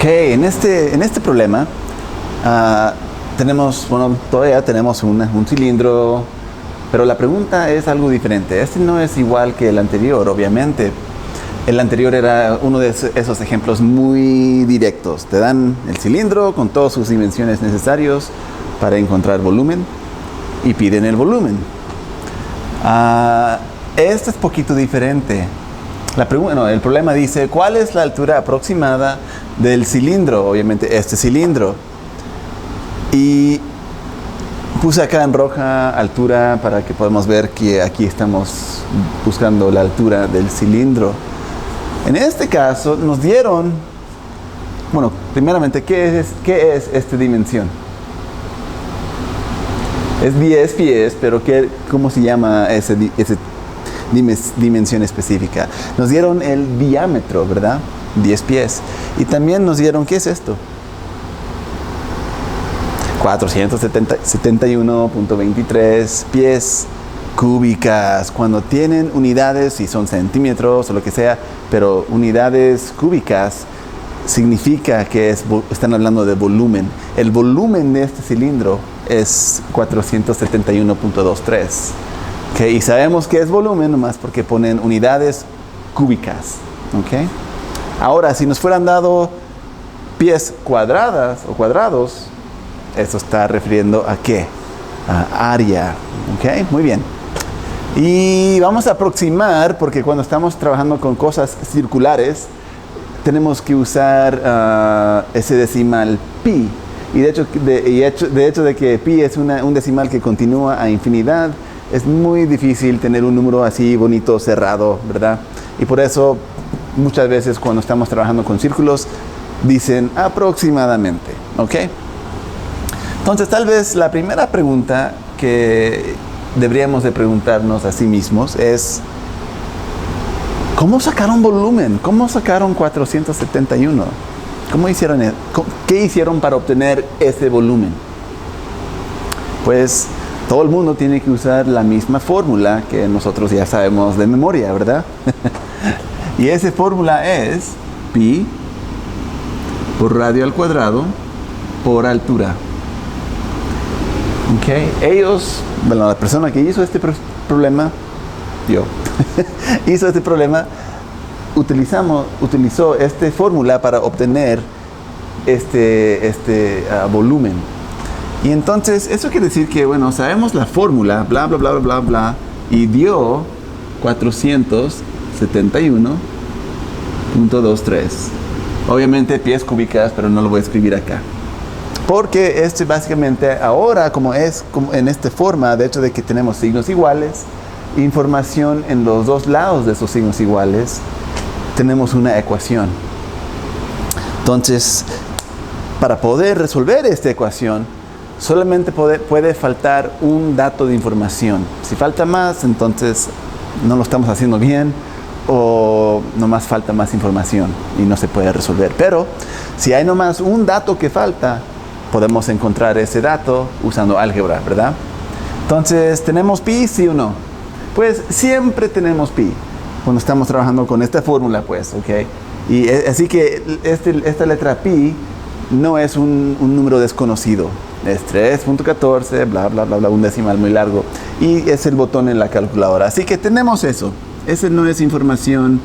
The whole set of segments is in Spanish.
Ok, en este problema todavía tenemos un cilindro, pero la pregunta es algo diferente. Este no es igual que el anterior, obviamente. El anterior era uno de esos ejemplos muy directos. Te dan el cilindro con todas sus dimensiones necesarias para encontrar volumen y piden el volumen. Este es poquito diferente. El problema dice, ¿cuál es la altura aproximada del cilindro? Obviamente este cilindro. Y puse acá en roja altura para que podamos ver que aquí estamos buscando la altura del cilindro. En este caso nos dieron, primeramente, ¿qué es esta dimensión? Es 10 pies, pero ¿cómo se llama esa dimensión específica? Nos dieron el diámetro, ¿verdad? 10 pies. Y también nos dieron, ¿qué es esto? 471.23 pies cúbicas. Cuando tienen unidades, si son centímetros o lo que sea, pero unidades cúbicas, significa que están hablando de volumen. El volumen de este cilindro es 471.23. Okay, y sabemos que es volumen nomás porque ponen unidades cúbicas. Okay. Ahora, si nos fueran dado pies cuadrados, eso está refiriendo a ¿qué? A área. Okay, muy bien. Y vamos a aproximar, porque cuando estamos trabajando con cosas circulares, tenemos que usar ese decimal pi. Y de hecho de que pi es un decimal que continúa a infinidad, es muy difícil tener un número así bonito, cerrado, ¿verdad? Y por eso muchas veces cuando estamos trabajando con círculos, dicen aproximadamente, ¿ok? Entonces tal vez la primera pregunta que deberíamos de preguntarnos a sí mismos es, ¿cómo sacaron volumen? ¿Cómo sacaron 471? ¿Cómo hicieron eso? ¿Qué hicieron para obtener ese volumen? Pues todo el mundo tiene que usar la misma fórmula que nosotros ya sabemos de memoria, ¿verdad? Y esa fórmula es pi por radio al cuadrado por altura. Okay. La persona que hizo este problema, hizo este problema, utilizó esta fórmula para obtener este volumen. Y entonces, eso quiere decir que, sabemos la fórmula, bla, bla, bla, bla, bla, y dio 471.23. Obviamente pies cúbicas, pero no lo voy a escribir acá. Porque básicamente ahora, como en esta forma, de hecho de que tenemos signos iguales, información en los dos lados de esos signos iguales, tenemos una ecuación. Entonces, para poder resolver esta ecuación, solamente puede faltar un dato de información. Si falta más, entonces no lo estamos haciendo bien, o nomás falta más información y no se puede resolver. Pero si hay nomás un dato que falta, podemos encontrar ese dato usando álgebra, ¿verdad? Entonces, ¿tenemos pi, sí o no? Pues siempre tenemos pi cuando estamos trabajando con esta fórmula, pues, ¿ok? Y así que esta letra pi no es un número desconocido. Es 3.14, bla, bla, bla, bla, un decimal muy largo. Y es el botón en la calculadora. Así que tenemos eso. Esa no es información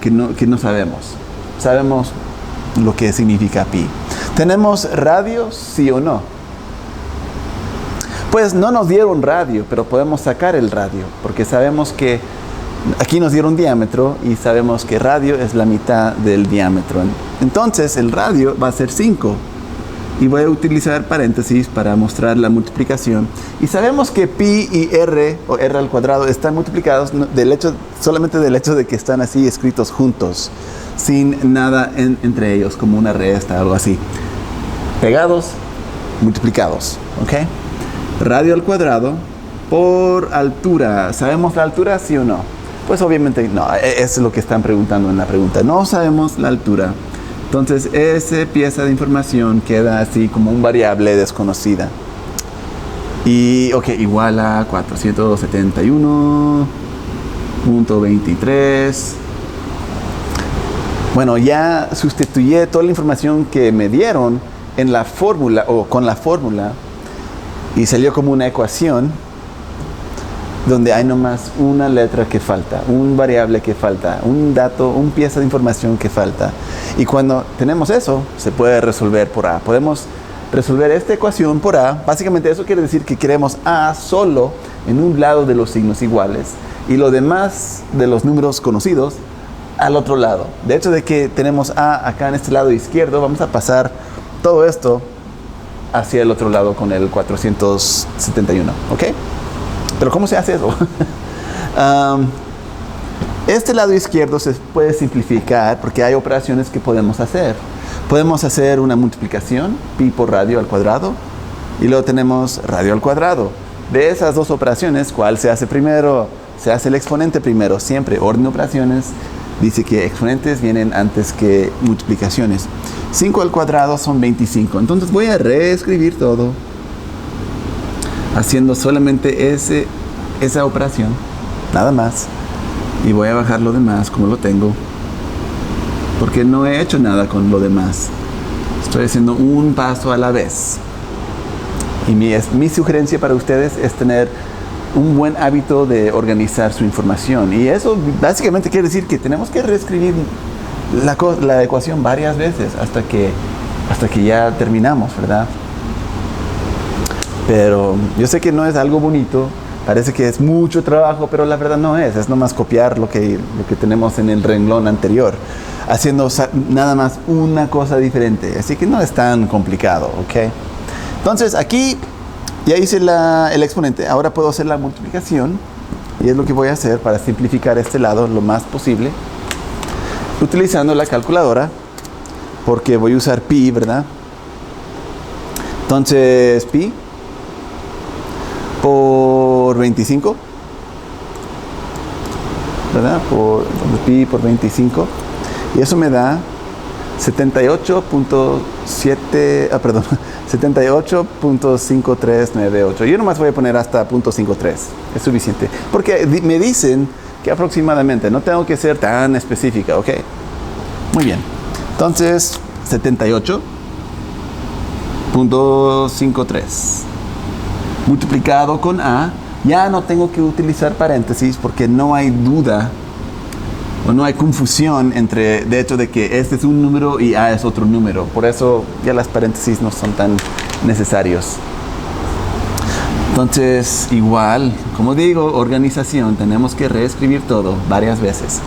que no sabemos. Sabemos lo que significa pi. ¿Tenemos radio, sí o no? Pues no nos dieron radio, pero podemos sacar el radio, porque sabemos que aquí nos dieron diámetro y sabemos que radio es la mitad del diámetro. Entonces el radio va a ser 5. Y voy a utilizar paréntesis para mostrar la multiplicación. Y sabemos que pi y r, o r al cuadrado, están multiplicados solamente del hecho de que están así escritos juntos, sin nada entre ellos, como una resta o algo así. Pegados, multiplicados, ¿ok? Radio al cuadrado por altura. ¿Sabemos la altura, sí o no? Pues obviamente no, eso es lo que están preguntando en la pregunta. No sabemos la altura. Entonces, esa pieza de información queda así como un variable desconocida. Y, igual a 471.23. Bueno, ya sustituí toda la información que me dieron en la fórmula o con la fórmula y salió como una ecuación donde hay nomás una letra que falta, un variable que falta, un dato, un pieza de información que falta. Y cuando tenemos eso, se puede resolver por A. Podemos resolver esta ecuación por A. Básicamente eso quiere decir que queremos A solo en un lado de los signos iguales y lo demás de los números conocidos al otro lado. De hecho, de que tenemos A acá en este lado izquierdo, vamos a pasar todo esto hacia el otro lado con el 471, ¿ok? Pero ¿cómo se hace eso? Este lado izquierdo se puede simplificar porque hay operaciones que podemos hacer. Podemos hacer una multiplicación, pi por radio al cuadrado, y luego tenemos radio al cuadrado. De esas dos operaciones, ¿cuál se hace primero? Se hace el exponente primero, siempre. Orden de operaciones dice que exponentes vienen antes que multiplicaciones. 5 al cuadrado son 25. Entonces voy a reescribir todo haciendo solamente esa operación, nada más, y voy a bajar lo demás como lo tengo, porque no he hecho nada con lo demás. Estoy haciendo un paso a la vez. Y mi sugerencia para ustedes es tener un buen hábito de organizar su información, y eso básicamente quiere decir que tenemos que reescribir la ecuación varias veces hasta que ya terminamos, ¿verdad? Pero yo sé que no es algo bonito, parece que es mucho trabajo, pero la verdad no es nomás copiar lo que tenemos en el renglón anterior, haciendo nada más una cosa diferente, así que no es tan complicado, ¿ok? Entonces aquí ya hice el exponente, ahora puedo hacer la multiplicación, y es lo que voy a hacer para simplificar este lado lo más posible, utilizando la calculadora, porque voy a usar pi, ¿verdad? Entonces pi por 25, ¿verdad? Pi por 25, y eso me da 78.5398. Yo nomás voy a poner hasta .53, es suficiente, porque me dicen que aproximadamente, no tengo que ser tan específica, ¿ok? Muy bien, entonces 78.53 multiplicado con A. Ya no tengo que utilizar paréntesis porque no hay duda o no hay confusión entre, de hecho, de que este es un número y A es otro número. Por eso ya las paréntesis no son tan necesarios. Entonces, igual, como digo, organización, tenemos que reescribir todo varias veces.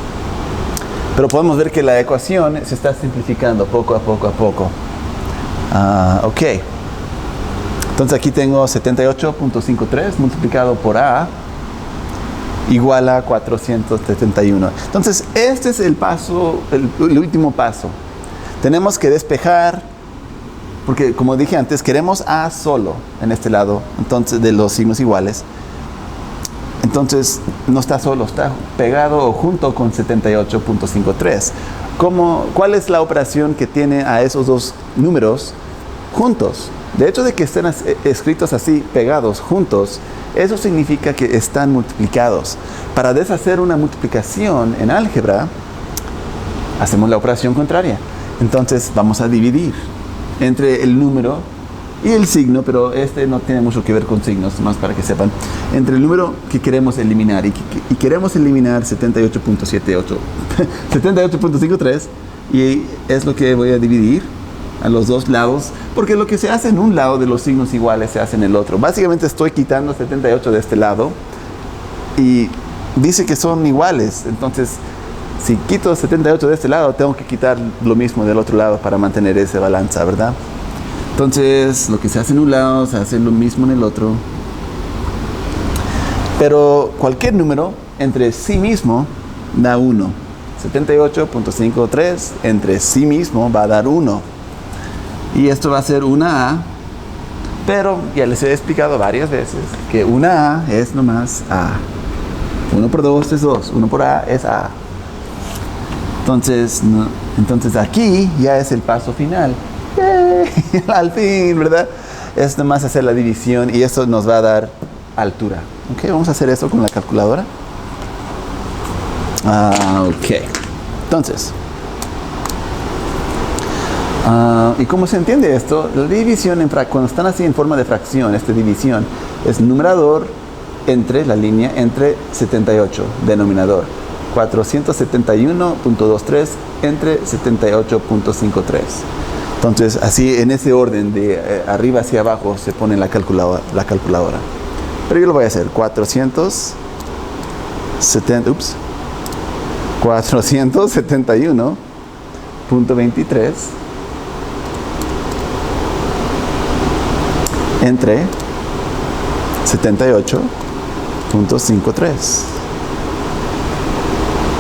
Pero podemos ver que la ecuación se está simplificando poco a poco. Ok. Entonces aquí tengo 78.53 multiplicado por A igual a 471. Entonces este es el paso, el último paso. Tenemos que despejar, porque como dije antes, queremos A solo en este lado, entonces de los signos iguales. Entonces no está solo, está pegado o junto con 78.53. ¿Cuál es la operación que tiene a esos dos números juntos? De hecho, de que estén escritos así, pegados, juntos, eso significa que están multiplicados. Para deshacer una multiplicación en álgebra, hacemos la operación contraria. Entonces vamos a dividir entre el número y el signo, pero este no tiene mucho que ver con signos, más para que sepan. Entre el número que queremos eliminar y queremos eliminar 78.53, y es lo que voy a dividir a los dos lados, porque lo que se hace en un lado de los signos iguales se hace en el otro. Básicamente estoy quitando 78 de este lado y dice que son iguales, entonces si quito 78 de este lado tengo que quitar lo mismo del otro lado para mantener esa balanza, ¿verdad? Entonces lo que se hace en un lado se hace lo mismo en el otro, pero cualquier número entre sí mismo da 1. 78.53 entre sí mismo va a dar 1. Y esto va a ser una A, pero ya les he explicado varias veces que una A es nomás A. 1 por 2 es 2, 1 por A es A. Entonces aquí ya es el paso final. ¡Yay! Al fin, ¿verdad? Es nomás hacer la división y esto nos va a dar altura. Ok, vamos a hacer esto con la calculadora. Ok, entonces ¿Y cómo se entiende esto? La división, cuando están así en forma de fracción, esta división es numerador entre la línea entre 78, denominador. 471.23 entre 78.53. Entonces, así en ese orden de arriba hacia abajo se pone la calculadora. Pero yo lo voy a hacer. 471.23 entre 78.53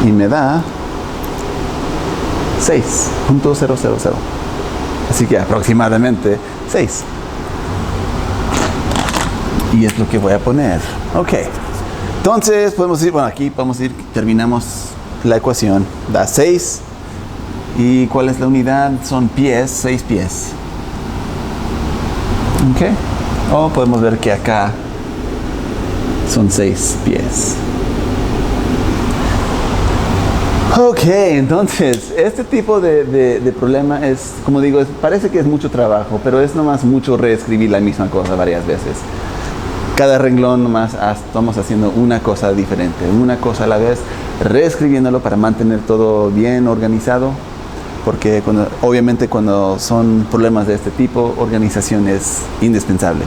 y me da 6.000. Así que aproximadamente 6. Y es lo que voy a poner. Ok. Entonces podemos ir, bueno, aquí podemos ir, terminamos la ecuación. Da 6. ¿Y cuál es la unidad? Son pies, 6 pies. Ok. O podemos ver que acá son 6 pies. Ok, entonces, este tipo de problema es, como digo, parece que es mucho trabajo, pero es nomás mucho reescribir la misma cosa varias veces. Cada renglón nomás estamos haciendo una cosa diferente, una cosa a la vez, reescribiéndolo para mantener todo bien organizado, porque obviamente cuando son problemas de este tipo, organización es indispensable.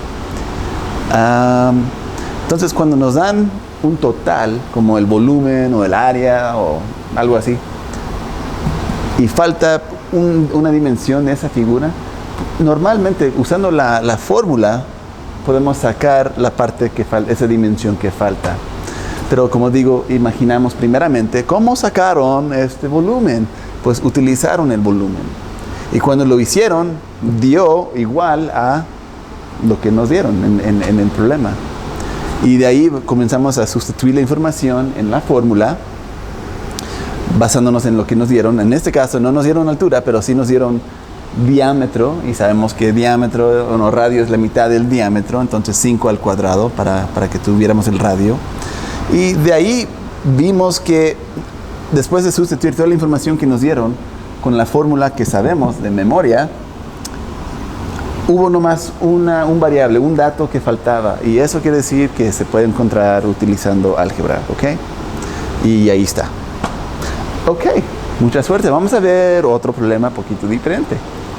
Entonces, cuando nos dan un total, como el volumen o el área o algo así, y falta una dimensión de esa figura, normalmente usando la fórmula podemos sacar la parte que falta, esa dimensión que falta. Pero como digo, imaginamos primeramente cómo sacaron este volumen. Pues utilizaron el volumen. Y cuando lo hicieron, dio igual a lo que nos dieron en el problema. Y de ahí comenzamos a sustituir la información en la fórmula, basándonos en lo que nos dieron. En este caso no nos dieron altura, pero sí nos dieron diámetro. Y sabemos que diámetro, o no, radio es la mitad del diámetro. Entonces 5 al cuadrado para que tuviéramos el radio. Y de ahí vimos que después de sustituir toda la información que nos dieron con la fórmula que sabemos de memoria, hubo nomás un variable, un dato que faltaba. Y eso quiere decir que se puede encontrar utilizando álgebra, ¿ok? Y ahí está. Ok, mucha suerte. Vamos a ver otro problema un poquito diferente.